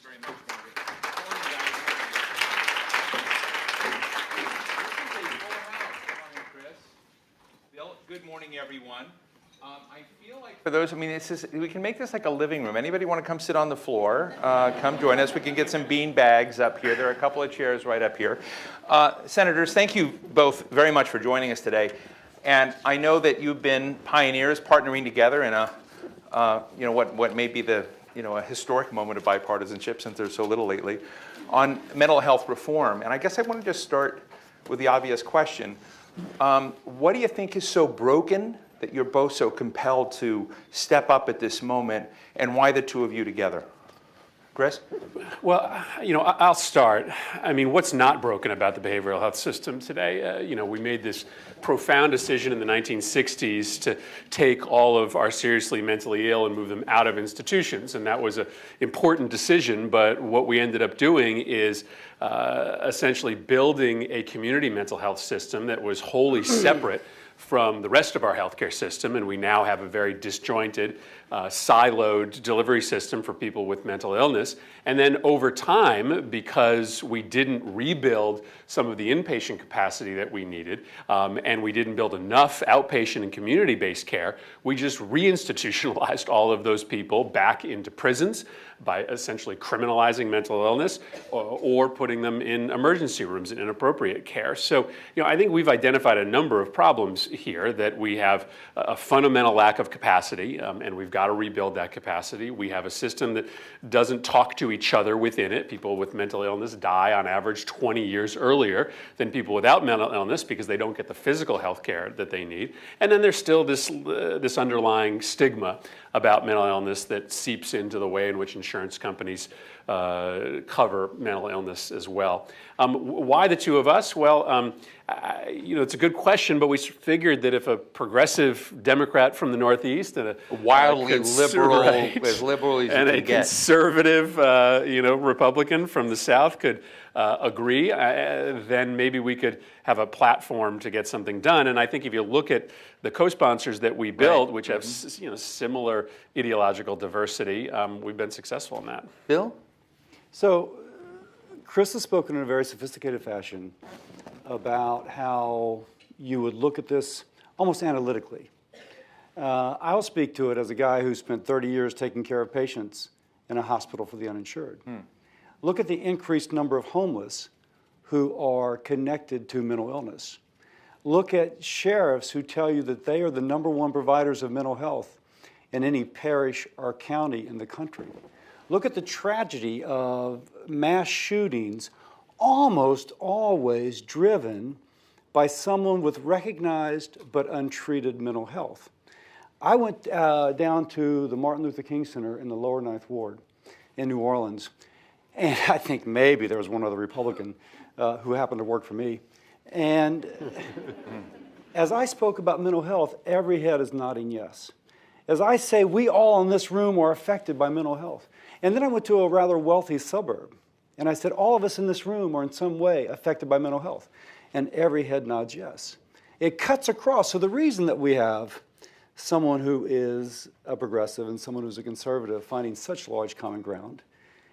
very much, Margaret. Good morning, guys. This is a full house. Good morning, Chris. Bill, good morning, everyone. I feel like for those, I mean, we can make this like a living room. Anybody want to come sit on the floor? Come join us. We can get some bean bags up here. There are a couple of chairs right up here. Senators, thank you both very much for joining us today. And I know that you've been pioneers partnering together in a, what may be the, a historic moment of bipartisanship, since there's so little lately, on mental health reform. And I guess I want to just start with the obvious question. What do you think is so broken that you're both so compelled to step up at this moment, and why the two of you together? Chris? Well, I'll start. I mean, what's not broken about the behavioral health system today? We made this profound decision in the 1960s to take all of our seriously mentally ill and move them out of institutions, and that was an important decision, but what we ended up doing is essentially building a community mental health system that was wholly separate from the rest of our healthcare system, and we now have a very disjointed, siloed delivery system for people with mental illness. And then over time, because we didn't rebuild some of the inpatient capacity that we needed, and we didn't build enough outpatient and community-based care, we just reinstitutionalized all of those people back into prisons by essentially criminalizing mental illness or putting them in emergency rooms in inappropriate care. So, I think we've identified a number of problems here, that we have a fundamental lack of capacity, and we've got to rebuild that capacity. We have a system that doesn't talk to each other within it. People with mental illness die on average 20 years earlier than people without mental illness because they don't get the physical health care that they need. And then there's still this underlying stigma about mental illness that seeps into the way in which insurance companies cover mental illness as well. Why the two of us? Well, it's a good question, but we figured that if a progressive Democrat from the Northeast and a wildly liberal, as liberal as you and can a get, conservative, Republican from the South could agree, then maybe we could have a platform to get something done. And I think if you look at the co-sponsors that we built, which have similar ideological diversity, we've been successful in that. Bill? So Chris has spoken in a very sophisticated fashion about how you would look at this almost analytically. I'll speak to it as a guy who spent 30 years taking care of patients in a hospital for the uninsured. Look at the increased number of homeless who are connected to mental illness. Look at sheriffs who tell you that they are the #1 providers of mental health in any parish or county in the country. Look at the tragedy of mass shootings, almost always driven by someone with recognized but untreated mental health. I went down to the Martin Luther King Center in the lower Ninth Ward in New Orleans, and I think maybe there was one other Republican who happened to work for me. And as I spoke about mental health, every head is nodding yes. As I say, we all in this room are affected by mental health. And then I went to a rather wealthy suburb, and I said, all of us in this room are in some way affected by mental health. And every head nods yes. It cuts across. So the reason that we have someone who is a progressive and someone who's a conservative finding such large common ground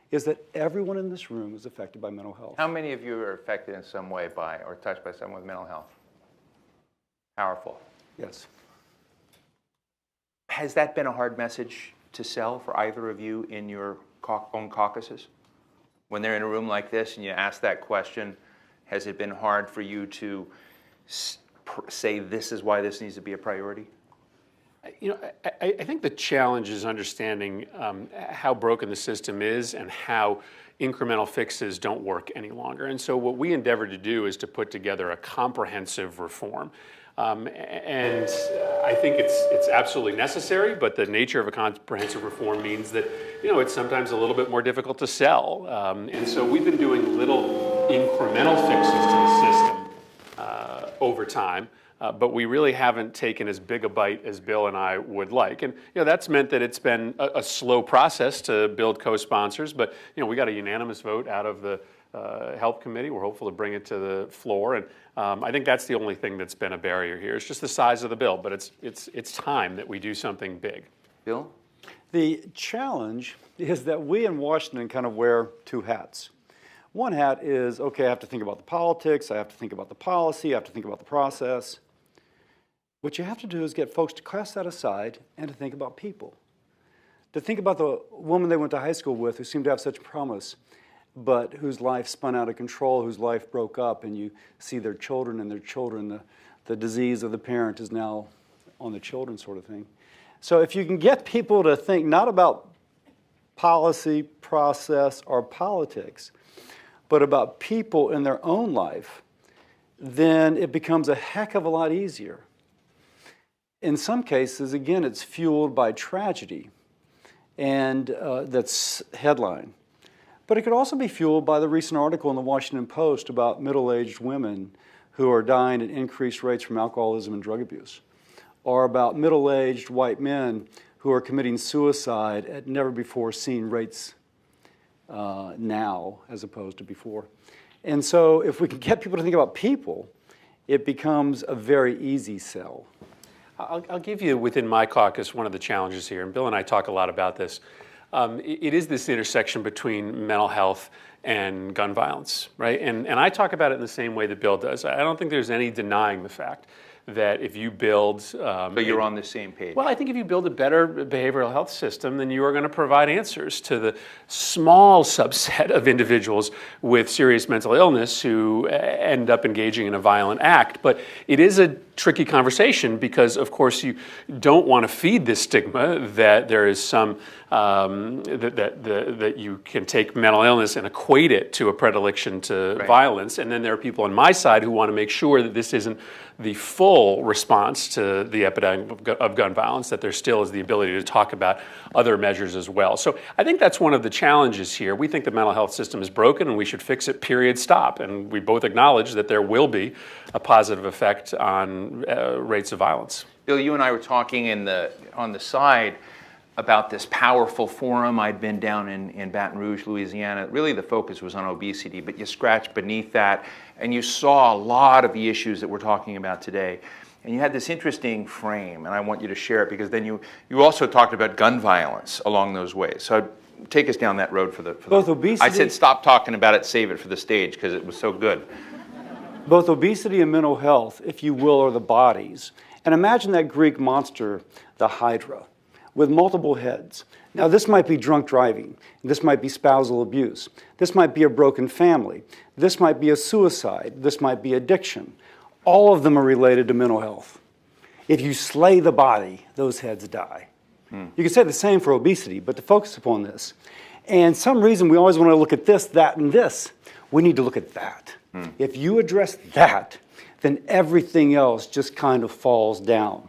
is that everyone in this room is affected by mental health. How many of you are affected in some way by or touched by someone with mental health? Powerful. Yes. Has that been a hard message to sell for either of you in your own caucuses? When they're in a room like this and you ask that question, has it been hard for you to say this is why this needs to be a priority? I think the challenge is understanding how broken the system is and how incremental fixes don't work any longer. And so what we endeavored to do is to put together a comprehensive reform. And I think it's absolutely necessary, but the nature of a comprehensive reform means that, it's sometimes a little bit more difficult to sell. And so we've been doing little incremental fixes to the system over time. But we really haven't taken as big a bite as Bill and I would like. And that's meant that it's been a slow process to build co-sponsors, but we got a unanimous vote out of the Health Committee. We're hopeful to bring it to the floor, and I think that's the only thing that's been a barrier here. It's just the size of the bill, but it's time that we do something big. Bill? The challenge is that we in Washington kind of wear two hats. One hat is, okay, I have to think about the politics, I have to think about the policy, I have to think about the process. What you have to do is get folks to cast that aside and to think about people. To think about the woman they went to high school with who seemed to have such promise, but whose life spun out of control, whose life broke up, and you see their children and their children, the disease of the parent is now on the children sort of thing. So if you can get people to think not about policy, process, or politics, but about people in their own life, then it becomes a heck of a lot easier. In some cases, again, it's fueled by tragedy, and that's headline. But it could also be fueled by the recent article in the Washington Post about middle-aged women who are dying at increased rates from alcoholism and drug abuse, or about middle-aged white men who are committing suicide at never-before-seen rates now as opposed to before. And so if we can get people to think about people, it becomes a very easy sell. I'll give you, within my caucus, one of the challenges here, and Bill and I talk a lot about this. It is this intersection between mental health and gun violence, right? And I talk about it in the same way that Bill does. I don't think there's any denying the fact that if you build... But you're on the same page. Well, I think if you build a better behavioral health system, then you are going to provide answers to the small subset of individuals with serious mental illness who end up engaging in a violent act. But it is a tricky conversation because, of course, you don't want to feed this stigma that there is some, that you can take mental illness and equate it to a predilection to violence. And then there are people on my side who want to make sure that this isn't the full response to the epidemic of gun violence, that there still is the ability to talk about other measures as well. So I think that's one of the challenges here. We think the mental health system is broken and we should fix it, period, stop. And we both acknowledge that there will be a positive effect on rates of violence. Bill, you and I were talking on the side about this powerful forum. I'd been down in Baton Rouge, Louisiana. Really the focus was on obesity, but you scratched beneath that and you saw a lot of the issues that we're talking about today. And you had this interesting frame, and I want you to share it because then you also talked about gun violence along those ways. So take us down that road for the... Both obesity... I said stop talking about it, save it for the stage because it was so good. Both obesity and mental health, if you will, are the bodies. And imagine that Greek monster, the Hydra, with multiple heads. Now, this might be drunk driving. This might be spousal abuse. This might be a broken family. This might be a suicide. This might be addiction. All of them are related to mental health. If you slay the body, those heads die. You can say the same for obesity, but to focus upon this. And some reason we always want to look at this, that, and this. We need to look at that. If you address that, then everything else just kind of falls down.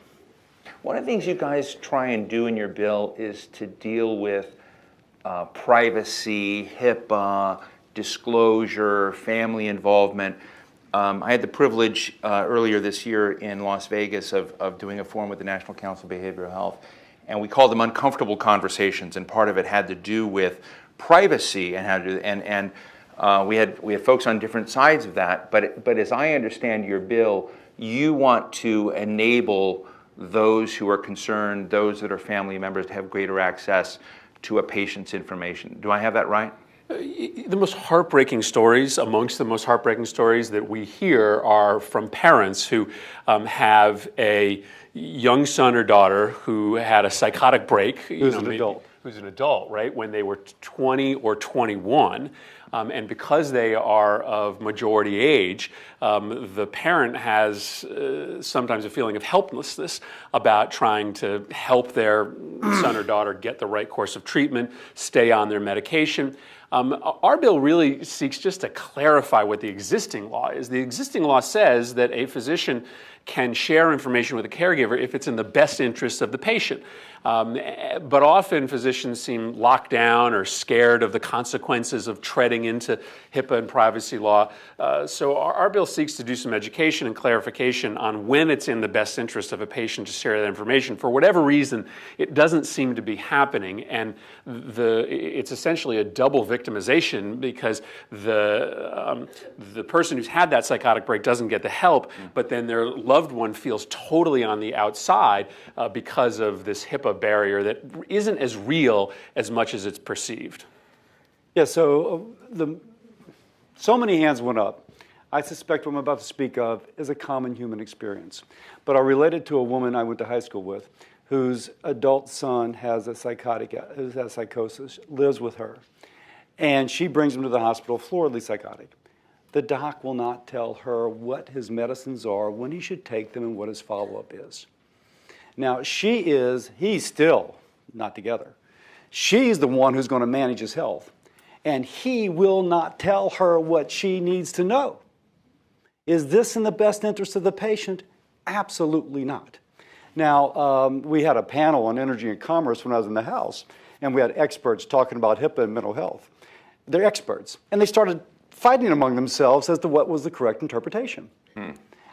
One of the things you guys try and do in your bill is to deal with privacy, HIPAA, disclosure, family involvement. I had the privilege earlier this year in Las Vegas of doing a forum with the National Council of Behavioral Health, and we called them uncomfortable conversations, and part of it had to do with privacy and how to do and we had folks on different sides of that. But as I understand your bill, you want to enable those who are concerned, those that are family members, to have greater access to a patient's information. Do I have that right? The most heartbreaking stories, amongst the most heartbreaking stories that we hear are from parents who have a young son or daughter who had a psychotic break. Who's an adult. Who's an adult, right, when they were 20 or 21. And because they are of majority age, the parent has sometimes a feeling of helplessness about trying to help their son or daughter get the right course of treatment, stay on their medication. Our bill really seeks just to clarify what the existing law is. The existing law says that a physician can share information with a caregiver if it's in the best interest of the patient. But often physicians seem locked down or scared of the consequences of treading into HIPAA and privacy law. So our bill seeks to do some education and clarification on when it's in the best interest of a patient to share that information. For whatever reason, it doesn't seem to be happening, and it's essentially a double victimization because the person who's had that psychotic break doesn't get the help, but then their loved one feels totally on the outside because of this HIPAA HIPAA barrier that isn't as real as much as it's perceived? Yeah, so so many hands went up. I suspect what I'm about to speak of is a common human experience. But I'll relate it to a woman I went to high school with whose adult son has a psychosis, lives with her. And she brings him to the hospital, floridly psychotic. The doc will not tell her what his medicines are, when he should take them, and what his follow-up is. Now, he's still not together. She's the one who's going to manage his health. And he will not tell her what she needs to know. Is this in the best interest of the patient? Absolutely not. Now, we had a panel on energy and commerce when I was in the House, and we had experts talking about HIPAA and mental health. They're experts, and they started fighting among themselves as to what was the correct interpretation.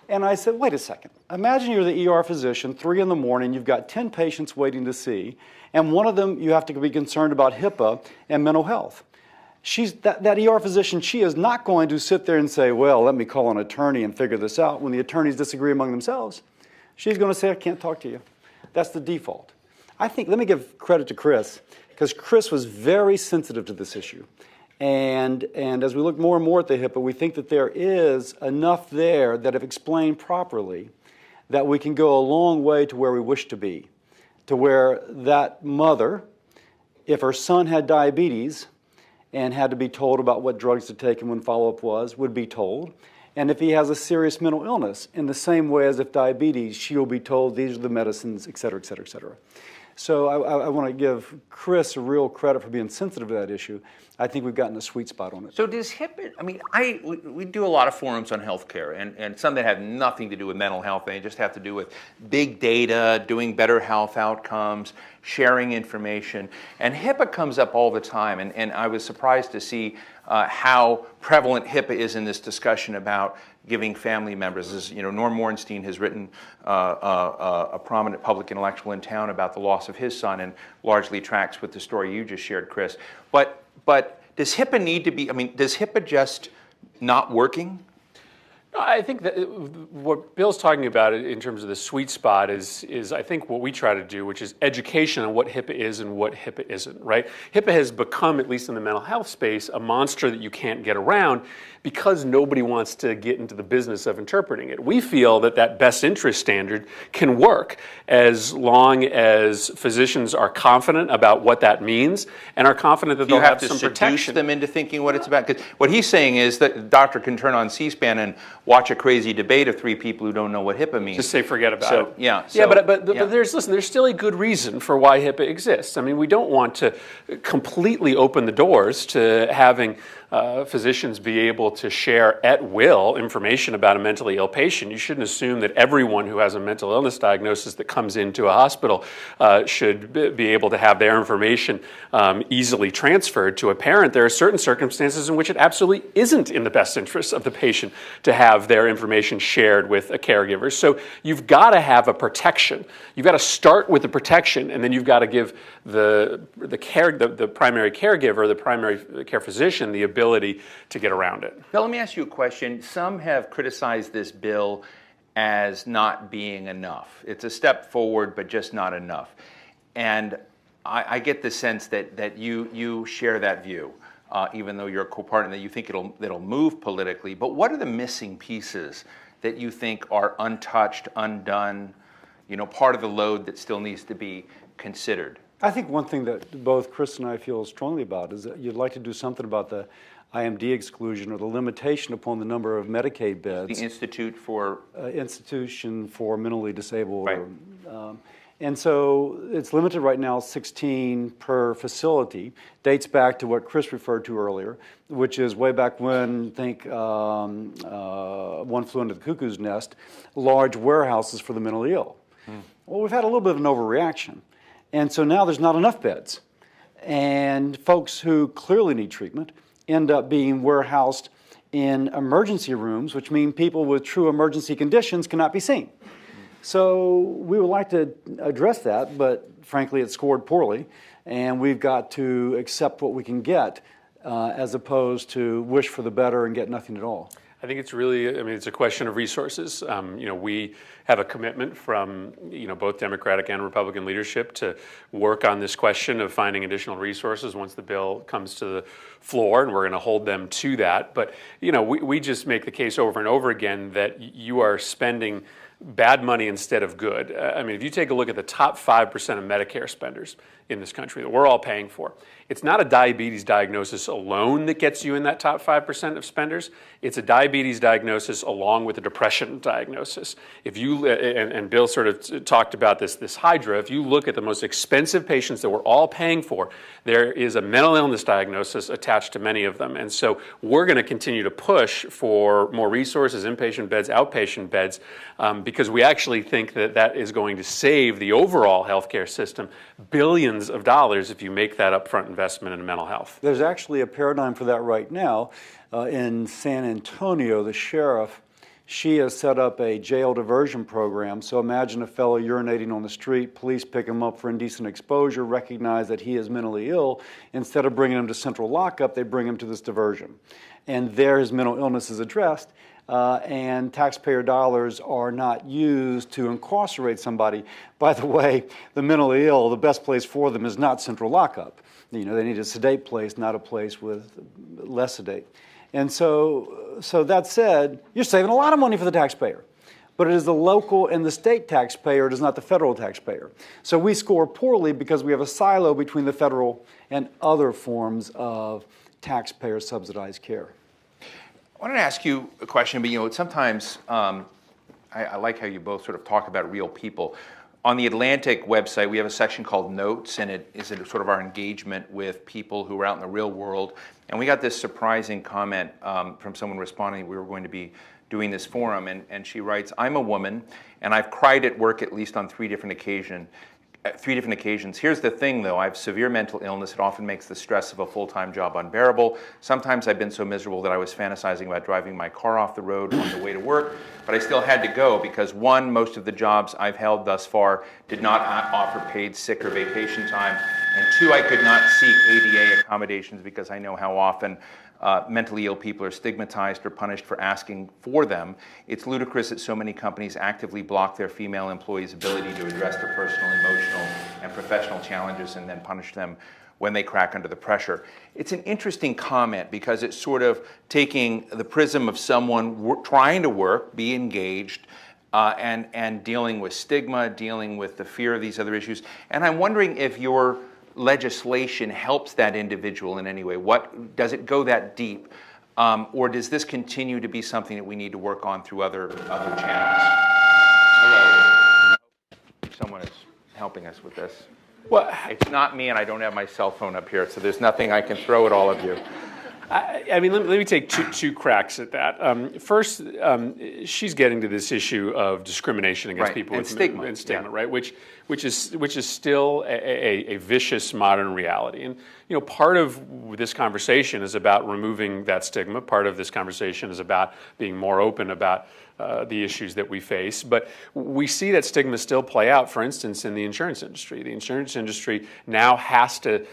And I said, wait a second. Imagine you're the ER physician, 3 in the morning, you've got 10 patients waiting to see, and one of them you have to be concerned about HIPAA and mental health. That ER physician, she is not going to sit there and say, well, let me call an attorney and figure this out when the attorneys disagree among themselves. She's going to say, I can't talk to you. That's the default. Let me give credit to Chris, because Chris was very sensitive to this issue. And as we look more and more at the HIPAA, we think that there is enough there that, if explained properly, that we can go a long way to where we wish to be, to where that mother, if her son had diabetes and had to be told about what drugs to take and when follow-up was, would be told. And if he has a serious mental illness, in the same way as if diabetes, she will be told these are the medicines, et cetera, et cetera, et cetera. So I want to give Chris real credit for being sensitive to that issue. I think we've gotten a sweet spot on it. So does HIPAA, we do a lot of forums on healthcare, and some that have nothing to do with mental health. They just have to do with big data, doing better health outcomes, sharing information. And HIPAA comes up all the time, and I was surprised to see how prevalent HIPAA is in this discussion about giving family members. As you know, Norm Morenstein has written a prominent public intellectual in town about the loss of his son, and largely tracks with the story you just shared, Chris. But does HIPAA need to be, does HIPAA just not working? I think that what Bill's talking about in terms of the sweet spot is I think what we try to do, which is education on what HIPAA is and what HIPAA isn't, right? HIPAA has become, at least in the mental health space, a monster that you can't get around because nobody wants to get into the business of interpreting it. We feel that that best interest standard can work as long as physicians are confident about what that means and are confident that they'll have some protection. You have to seduce them into thinking what it's about. Because what he's saying is that the doctor can turn on C-SPAN and watch a crazy debate of 3 people who don't know what HIPAA means. Just say forget about it. Yeah. But there's still a good reason for why HIPAA exists. We don't want to completely open the doors to having physicians be able to share at will information about a mentally ill patient. You shouldn't assume that everyone who has a mental illness diagnosis that comes into a hospital should be able to have their information easily transferred to a parent. There are certain circumstances in which it absolutely isn't in the best interest of the patient to have their information shared with a caregiver. So you've got to have a protection. You've got to start with the protection, and then you've got to give the primary caregiver, the primary care physician, the ability to get around it. Now, let me ask you a question. Some have criticized this bill as not being enough. It's a step forward, but just not enough. And I get the sense that you share that view, even though you're a co-partner, that you think it'll move politically. But what are the missing pieces that you think are untouched, undone, part of the load that still needs to be considered? I think one thing that both Chris and I feel strongly about is that you'd like to do something about the IMD exclusion, or the limitation upon the number of Medicaid beds. The Institution for Mentally Disabled. Right. And so it's limited right now, 16 per facility. Dates back to what Chris referred to earlier, which is way back when, one flew into the cuckoo's nest, large warehouses for the mentally ill. Well, we've had a little bit of an overreaction. And so now there's not enough beds. And folks who clearly need treatment end up being warehoused in emergency rooms, which mean people with true emergency conditions cannot be seen. So we would like to address that, but frankly, it scored poorly, and we've got to accept what we can get as opposed to wish for the better and get nothing at all. I think it's really, I mean, it's a question of resources. We have a commitment from, both Democratic and Republican leadership to work on this question of finding additional resources once the bill comes to the floor, and we're going to hold them to that. But, we just make the case over and over again that you are spending bad money instead of good. I mean, if you take a look at the top 5% of Medicare spenders in this country that we're all paying for, it's not a diabetes diagnosis alone that gets you in that top 5% of spenders. It's a diabetes diagnosis along with a depression diagnosis. If you, and Bill sort of talked about this Hydra, if you look at the most expensive patients that we're all paying for, there is a mental illness diagnosis attached to many of them. And so we're going to continue to push for more resources, inpatient beds, outpatient beds, because we actually think that that is going to save the overall healthcare system billions of dollars if you make that upfront investment in mental health. There's actually a paradigm for that right now. In San Antonio, the sheriff, she has set up a jail diversion program. So imagine a fellow urinating on the street, police pick him up for indecent exposure, recognize that he is mentally ill. Instead of bringing him to central lockup, they bring him to this diversion. And there his mental illness is addressed. And taxpayer dollars are not used to incarcerate somebody. By the way, the mentally ill, the best place for them is not central lockup. They need a sedate place, not a place with less sedate. And so that said, you're saving a lot of money for the taxpayer. But it is the local and the state taxpayer, it is not the federal taxpayer. So we score poorly because we have a silo between the federal and other forms of taxpayer subsidized care. I wanted to ask you a question, but sometimes I like how you both sort of talk about real people. On the Atlantic website, we have a section called Notes, and it is sort of our engagement with people who are out in the real world. And we got this surprising comment from someone responding we were going to be doing this forum, and she writes, "I'm a woman, and I've cried at work at least on three different occasions. Here's the thing, though. I have severe mental illness. It often makes the stress of a full-time job unbearable. Sometimes I've been so miserable that I was fantasizing about driving my car off the road on the way to work, but I still had to go because, one, most of the jobs I've held thus far did not offer paid sick or vacation time, and two, I could not seek ADA accommodations because I know how often mentally ill people are stigmatized or punished for asking for them. It's ludicrous that so many companies actively block their female employees' ability to address their personal, emotional, and professional challenges and then punish them when they crack under the pressure." It's an interesting comment because it's sort of taking the prism of someone trying to work, be engaged, and dealing with stigma, dealing with the fear of these other issues. And I'm wondering if your legislation helps that individual in any way. What does it go that deep, or does this continue to be something that we need to work on through other channels? Hello. Someone is helping us with this. Well, it's not me, and I don't have my cell phone up here, so there's nothing I can throw at all of you. I mean, let me take two cracks at that. First, she's getting to this issue of discrimination against people with stigma, right? Which is still a vicious modern reality. And part of this conversation is about removing that stigma. Part of this conversation is about being more open about the issues that we face. But we see that stigma still play out, for instance, in the insurance industry. The insurance industry now has to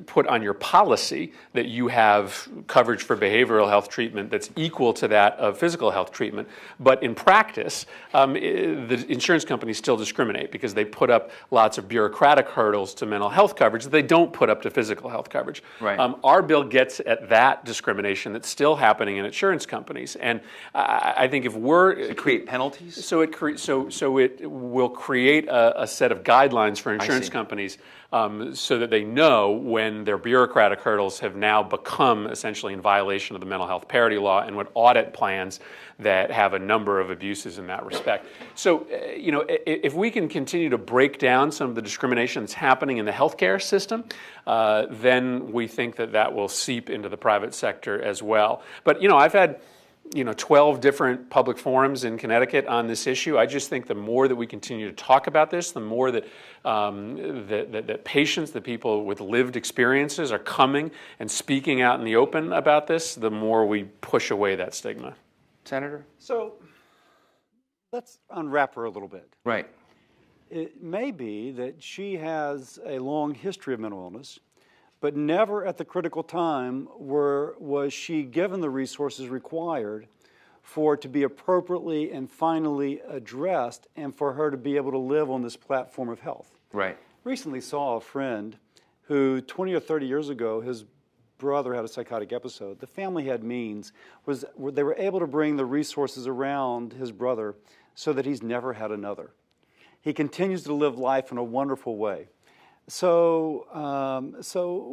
put on your policy that you have coverage for behavioral health treatment that's equal to that of physical health treatment. But in practice, the insurance companies still discriminate because they put up lots of bureaucratic hurdles to mental health coverage that they don't put up to physical health coverage. Right. Our bill gets at that discrimination that's still happening in insurance companies. And I think if we're... Does it create penalties? So it will create a set of guidelines for insurance companies so that they know when their bureaucratic hurdles have now become essentially in violation of the mental health parity law and would audit plans that have a number of abuses in that respect. So, if we can continue to break down some of the discrimination that's happening in the healthcare system, then we think that will seep into the private sector as well. But, I've had 12 different public forums in Connecticut on this issue. I just think the more that we continue to talk about this, the more that that patients, the people with lived experiences are coming and speaking out in the open about this, the more we push away that stigma. Senator? So let's unwrap her a little bit. Right. It may be that she has a long history of mental illness, but never at the critical time was she given the resources required for it to be appropriately and finally addressed and for her to be able to live on this platform of health. Right. Recently saw a friend who 20 or 30 years ago, his brother had a psychotic episode. The family had means. They were able to bring the resources around his brother so that he's never had another. He continues to live life in a wonderful way. So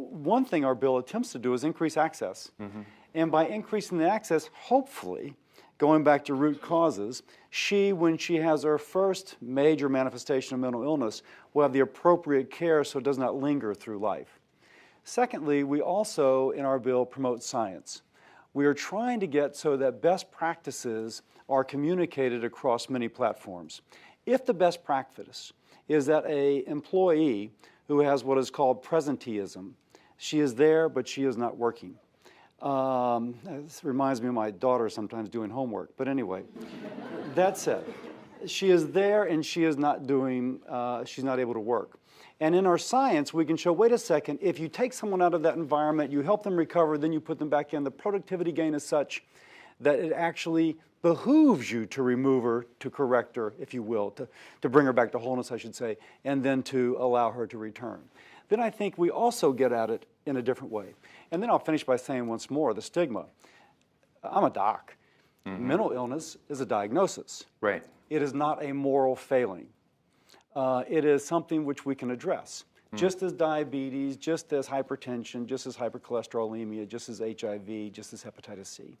one thing our bill attempts to do is increase access. Mm-hmm. And by increasing the access, hopefully, going back to root causes, when she has her first major manifestation of mental illness, will have the appropriate care so it does not linger through life. Secondly, we also, in our bill, promote science. We are trying to get so that best practices are communicated across many platforms. If the best practice is that an employee who has what is called presenteeism, she is there, but she is not working. This reminds me of my daughter sometimes doing homework, but anyway, that's it. She is there and she is not doing, she's not able to work. And in our science, we can show, wait a second, if you take someone out of that environment, you help them recover, then you put them back in, the productivity gain is such that it actually behooves you to remove her, to correct her, if you will, to bring her back to wholeness, I should say, and then to allow her to return. Then I think we also get at it in a different way. And then I'll finish by saying once more, the stigma. I'm a doc. Mm-hmm. Mental illness is a diagnosis. Right. It is not a moral failing. It is something which we can address. Just as diabetes, just as hypertension, just as hypercholesterolemia, just as HIV, just as hepatitis C.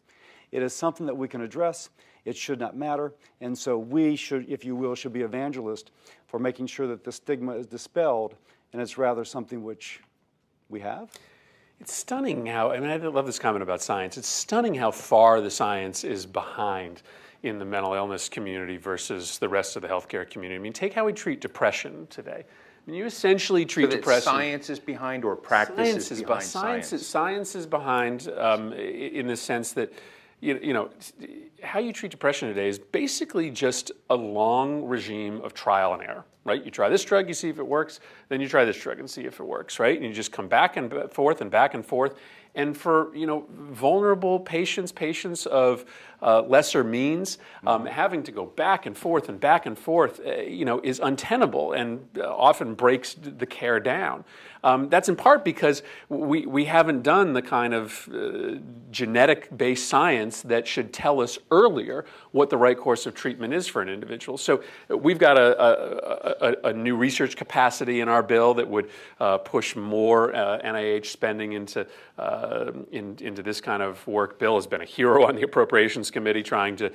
It is something that we can address. It should not matter. And so we should, if you will, should be evangelists for making sure that the stigma is dispelled and it's rather something which we have. It's stunning how, I mean, I love this comment about science. It's stunning how far the science is behind in the mental illness community versus the rest of the healthcare community. I mean, take how we treat depression today. I mean, you essentially treat depression. Science is behind or practice is behind science? Science is behind in the sense that, you know, how you treat depression today is basically just a long regime of trial and error, right? You try this drug, you see if it works, then you try this drug and see if it works, right? And you just come back and forth and back and forth. And for, you know, vulnerable patients of lesser means, having to go back and forth, you know, is untenable and often breaks the care down. That's in part because we haven't done the kind of genetic-based science that should tell us earlier what the right course of treatment is for an individual. So we've got a new research capacity in our bill that would push more NIH spending into this kind of work. Bill has been a hero on the Appropriations Committee trying to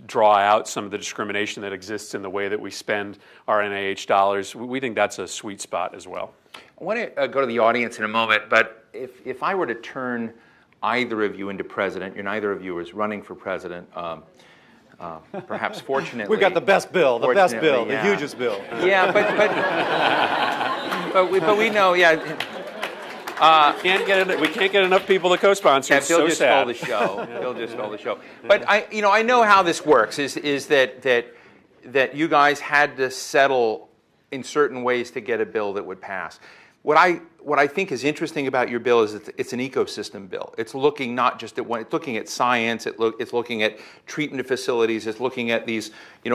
draw out some of the discrimination that exists in the way that we spend our NIH dollars. We think that's a sweet spot as well. I want to go to the audience in a moment, but if I were to turn either of you into president, neither of you is running for president, perhaps fortunately. We've got the best bill, yeah. The hugest bill. Yeah, but we know, yeah. We can't get enough people to co-sponsor. Yeah, it's Bill so just sad. stole the show. Bill just stole the show. But I know how this works. Is that you guys had to settle in certain ways to get a bill that would pass. What I think is interesting about your bill is it's an ecosystem bill. It's looking not just at one. It's looking at science. It's looking at treatment facilities. It's looking at these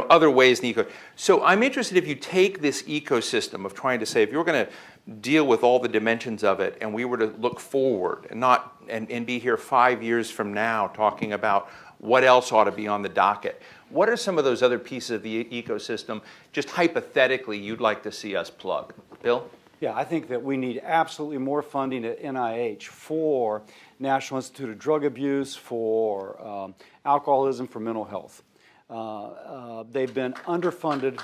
other ways in the eco. So I'm interested if you take this ecosystem of trying to say if you're going to deal with all the dimensions of it, and we were to look forward and be here 5 years from now talking about what else ought to be on the docket. What are some of those other pieces of the ecosystem, just hypothetically, you'd like to see us plug? Bill? Yeah, I think that we need absolutely more funding at NIH for National Institute of Drug Abuse, for alcoholism, for mental health. They've been underfunded.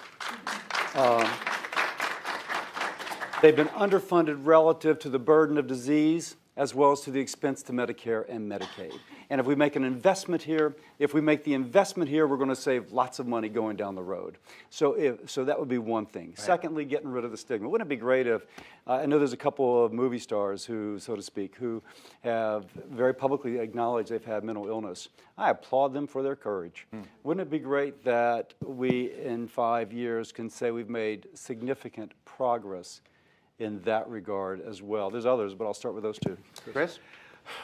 They've been underfunded relative to the burden of disease as well as to the expense to Medicare and Medicaid. And if we make an investment here, we're going to save lots of money going down the road. So that would be one thing. Right. Secondly, getting rid of the stigma. Wouldn't it be great if, I know there's a couple of movie stars who, so to speak, who have very publicly acknowledged they've had mental illness. I applaud them for their courage. Wouldn't it be great that we, in 5 years, can say we've made significant progress in that regard as well. There's others, but I'll start with those two. Chris?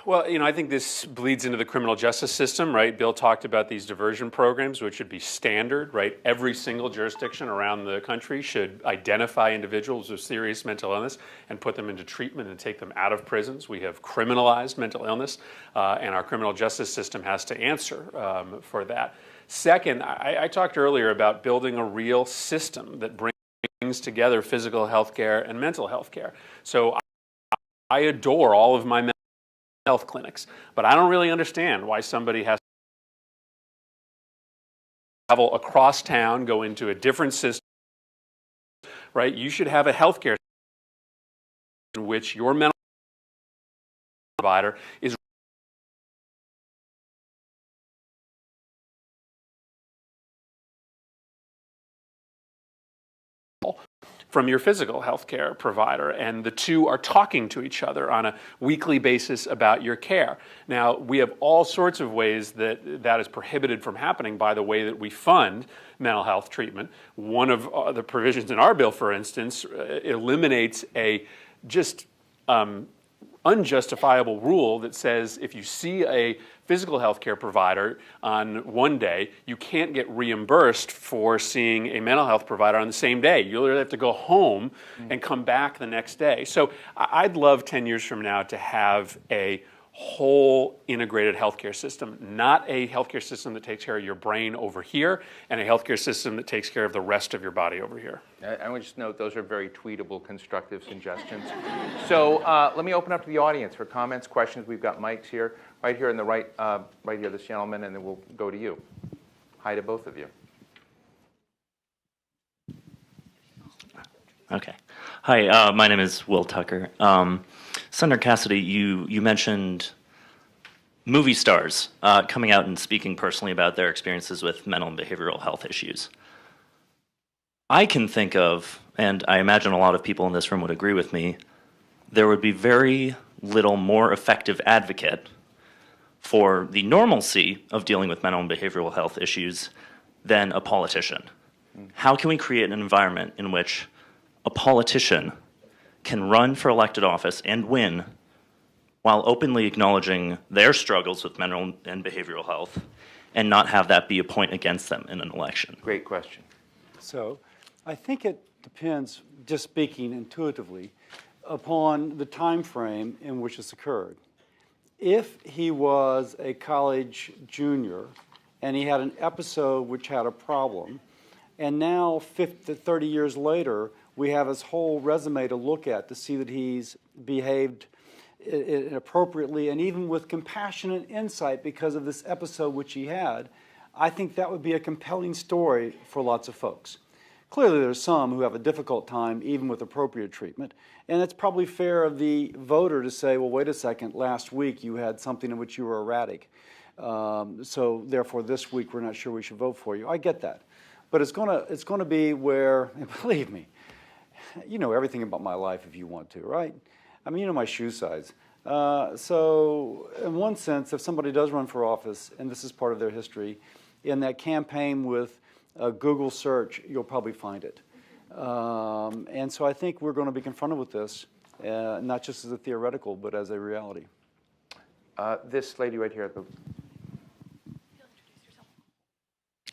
Well, I think this bleeds into the criminal justice system, right? Bill talked about these diversion programs, which should be standard, right? Every single jurisdiction around the country should identify individuals with serious mental illness and put them into treatment and take them out of prisons. We have criminalized mental illness, and our criminal justice system has to answer for that. Second, I talked earlier about building a real system that brings together physical health care and mental health care. So I adore all of my mental health clinics, but I don't really understand why somebody has to travel across town, go into a different system, right? You should have a healthcare system in which your mental health provider is from your physical health care provider, and the two are talking to each other on a weekly basis about your care. Now, we have all sorts of ways that is prohibited from happening by the way that we fund mental health treatment. One of the provisions in our bill, for instance, eliminates a just unjustifiable rule that says if you see a physical health care provider on one day, you can't get reimbursed for seeing a mental health provider on the same day. You'll either have to go home and come back the next day. So I'd love 10 years from now to have a whole integrated healthcare system, not a healthcare system that takes care of your brain over here and a healthcare system that takes care of the rest of your body over here. I would just note those are very tweetable, constructive suggestions. So let me open up to the audience for comments, questions. We've got mics here, right here in the right here, this gentleman, and then we'll go to you. Hi to both of you. Okay. Hi, my name is Will Tucker. Senator Cassidy, you mentioned movie stars coming out and speaking personally about their experiences with mental and behavioral health issues. I can think of, and I imagine a lot of people in this room would agree with me, there would be very little more effective advocate for the normalcy of dealing with mental and behavioral health issues than a politician. How can we create an environment in which a politician can run for elected office and win while openly acknowledging their struggles with mental and behavioral health and not have that be a point against them in an election? Great question. So I think it depends, just speaking intuitively, upon the time frame in which this occurred. If he was a college junior and he had an episode which had a problem, and now 30 years later, we have his whole resume to look at to see that he's behaved appropriately and even with compassion and insight because of this episode which he had, I think that would be a compelling story for lots of folks. Clearly, there's some who have a difficult time even with appropriate treatment, and it's probably fair of the voter to say, well, wait a second, last week you had something in which you were erratic, so therefore this week we're not sure we should vote for you. I get that. But it's going to be where, and believe me, you know everything about my life if you want to, right? I mean, you know my shoe size. So in one sense, if somebody does run for office, and this is part of their history, in that campaign with a Google search, you'll probably find it. And so I think we're going to be confronted with this, not just as a theoretical, but as a reality. This lady right here at the...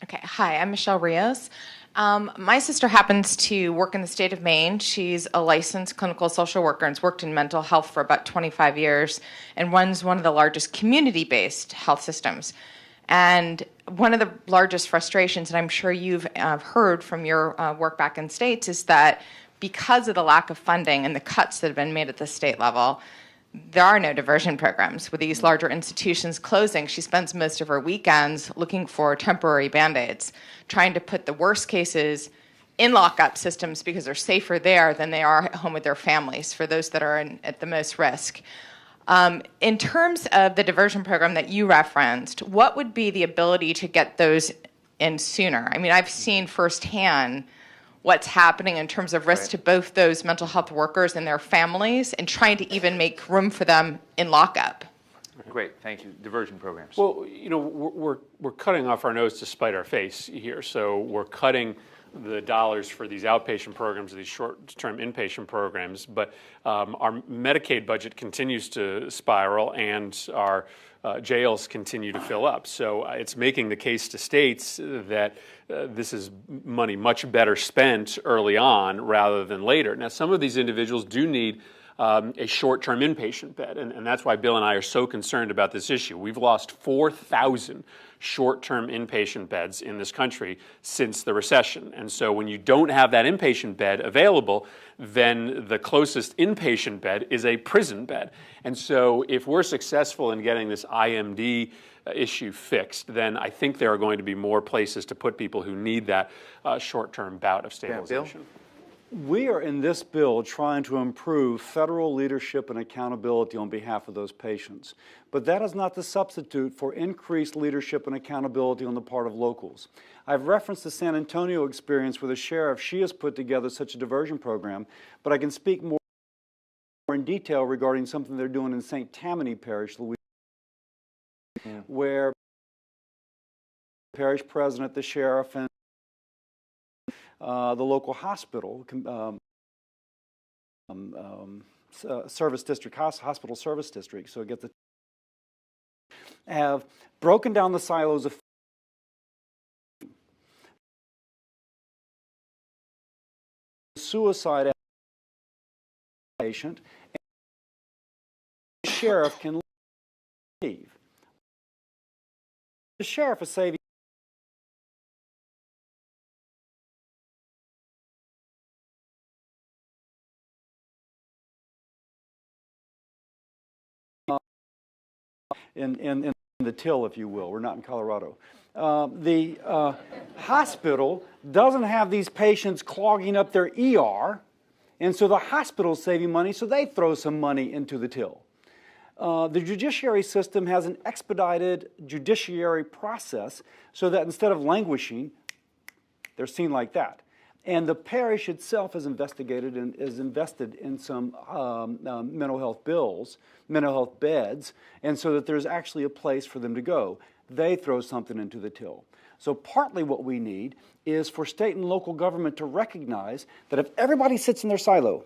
Okay, hi, I'm Michelle Rios. My sister happens to work in the state of Maine. She's a licensed clinical social worker and has worked in mental health for about 25 years and runs one of the largest community-based health systems. And one of the largest frustrations, and I'm sure you've heard from your work back in states, is that because of the lack of funding and the cuts that have been made at the state level, there are no diversion programs. With these larger institutions closing, she spends most of her weekends looking for temporary Band-Aids, trying to put the worst cases in lockup systems because they're safer there than they are at home with their families for those that are at the most risk. In terms of the diversion program that you referenced, what would be the ability to get those in sooner? I mean, I've seen firsthand what's happening in terms of risk to both those mental health workers and their families and trying to even make room for them in lockup. Great, thank you. Diversion programs. Well, you know, we're cutting off our nose to spite our face here. So we're cutting the dollars for these outpatient programs, these short-term inpatient programs, but our Medicaid budget continues to spiral, and our jails continue to fill up. So it's making the case to states that this is money much better spent early on rather than later. Now, some of these individuals do need a short-term inpatient bed, and that's why Bill and I are so concerned about this issue. We've lost 4,000 short-term inpatient beds in this country since the recession. And so when you don't have that inpatient bed available, then the closest inpatient bed is a prison bed. And so if we're successful in getting this IMD issue fixed, then I think there are going to be more places to put people who need that short-term bout of stabilization. Bill? We are in this bill trying to improve federal leadership and accountability on behalf of those patients. But that is not the substitute for increased leadership and accountability on the part of locals. I've referenced the San Antonio experience where the sheriff, she has put together such a diversion program, but I can speak more in detail regarding something they're doing in St. Tammany Parish, Louisiana, where the parish president, the sheriff, and the local hospital, service district, hospital service district, so get the have broken down the silos of suicide patient, and the sheriff can leave. The sheriff is saving in the till, if you will. We're not in Colorado. The hospital doesn't have these patients clogging up their ER, and so the hospital's saving money, so they throw some money into the till. The judiciary system has an expedited judiciary process so that instead of languishing, they're seen like that. And the parish itself is investigated and is invested in some mental health beds, and so that there's actually a place for them to go. They throw something into the till. So partly what we need is for state and local government to recognize that if everybody sits in their silo,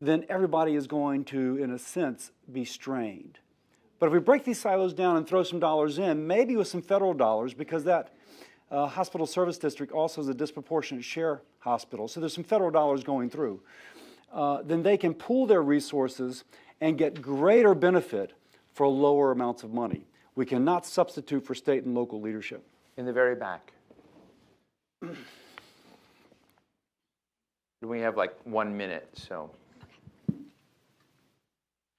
then everybody is going to, in a sense, be strained. But if we break these silos down and throw some dollars in, maybe with some federal dollars, because that hospital service district also is a disproportionate share hospital, so there's some federal dollars going through, then they can pool their resources and get greater benefit for lower amounts of money. We cannot substitute for state and local leadership. In the very back. We have like 1 minute, so.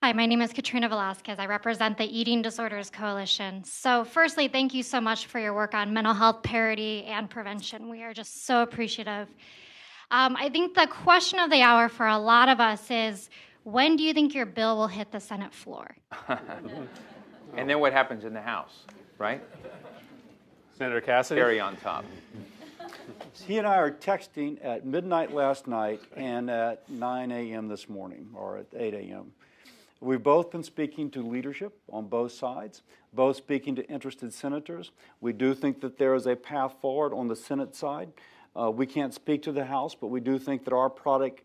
Hi, my name is Katrina Velasquez. I represent the Eating Disorders Coalition. So firstly, thank you so much for your work on mental health parity and prevention. We are just so appreciative. I think the question of the hour for a lot of us is, when do you think your bill will hit the Senate floor? And then what happens in the House, right? Senator Cassidy? Cherry on top. He and I are texting at midnight last night and at 9 a.m. this morning, or at 8 a.m. We've both been speaking to leadership on both sides, both speaking to interested senators. We do think that there is a path forward on the Senate side. We can't speak to the House, but we do think that our product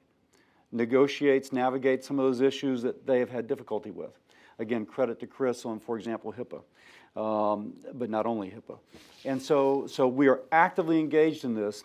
navigates some of those issues that they have had difficulty with. Again, credit to Chris on, for example, HIPAA, but not only HIPAA. And so we are actively engaged in this.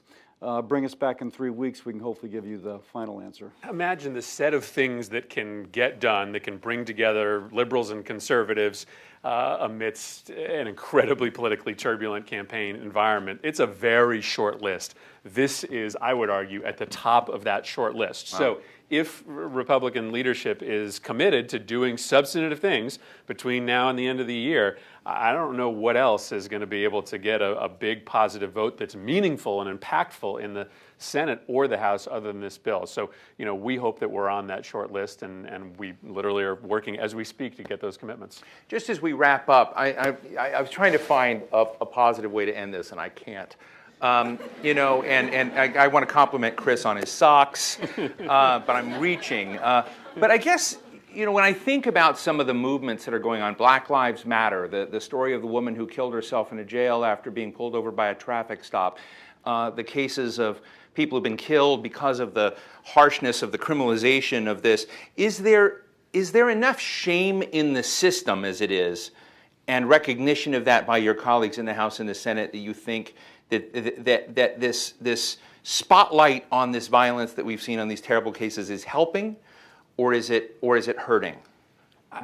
Bring us back in 3 weeks, we can hopefully give you the final answer. Imagine the set of things that can get done, that can bring together liberals and conservatives amidst an incredibly politically turbulent campaign environment. It's a very short list. This is, I would argue, at the top of that short list. Wow. So if Republican leadership is committed to doing substantive things between now and the end of the year, I don't know what else is going to be able to get a big positive vote that's meaningful and impactful in the Senate or the House other than this bill. So, we hope that we're on that short list, and we literally are working as we speak to get those commitments. Just as we wrap up, I was trying to find a positive way to end this, and I can't. And I want to compliment Chris on his socks, but I'm reaching. But I guess, when I think about some of the movements that are going on, Black Lives Matter, the story of the woman who killed herself in a jail after being pulled over by a traffic stop, the cases of people who've been killed because of the harshness of the criminalization of this. Is there enough shame in the system as it is, and recognition of that by your colleagues in the House and the Senate, that you think that this spotlight on this violence that we've seen on these terrible cases is helping, or is it hurting?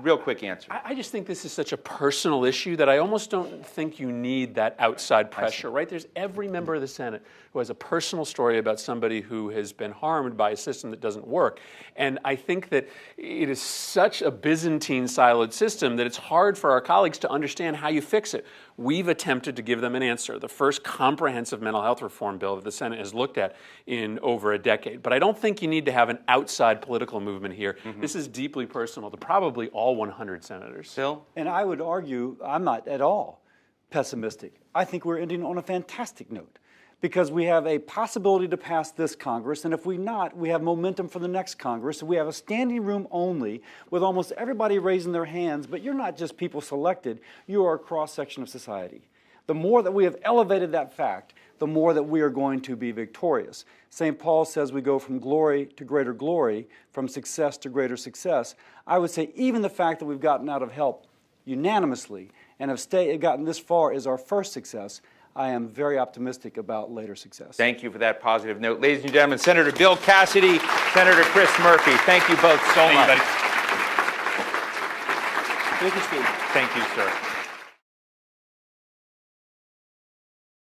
Real quick answer. I just think this is such a personal issue that I almost don't think you need that outside pressure, right? There's every member of the Senate who has a personal story about somebody who has been harmed by a system that doesn't work. And I think that it is such a Byzantine siloed system that it's hard for our colleagues to understand how you fix it. We've attempted to give them an answer, the first comprehensive mental health reform bill that the Senate has looked at in over a decade. But I don't think you need to have an outside political movement here. This is deeply personal to probably all 100 senators. Bill? And I would argue I'm not at all pessimistic. I think we're ending on a fantastic note, because we have a possibility to pass this Congress, and if we not, we have momentum for the next Congress. We have a standing room only with almost everybody raising their hands, but you're not just people selected, you are a cross-section of society. The more that we have elevated that fact, the more that we are going to be victorious. St. Paul says we go from glory to greater glory, from success to greater success. I would say even the fact that we've gotten out of help unanimously and have gotten this far is our first success. I am very optimistic about later success. Thank you for that positive note. Ladies and gentlemen, Senator Bill Cassidy, Senator Chris Murphy, thank you both so much. Thank you, Steve. Thank you, sir.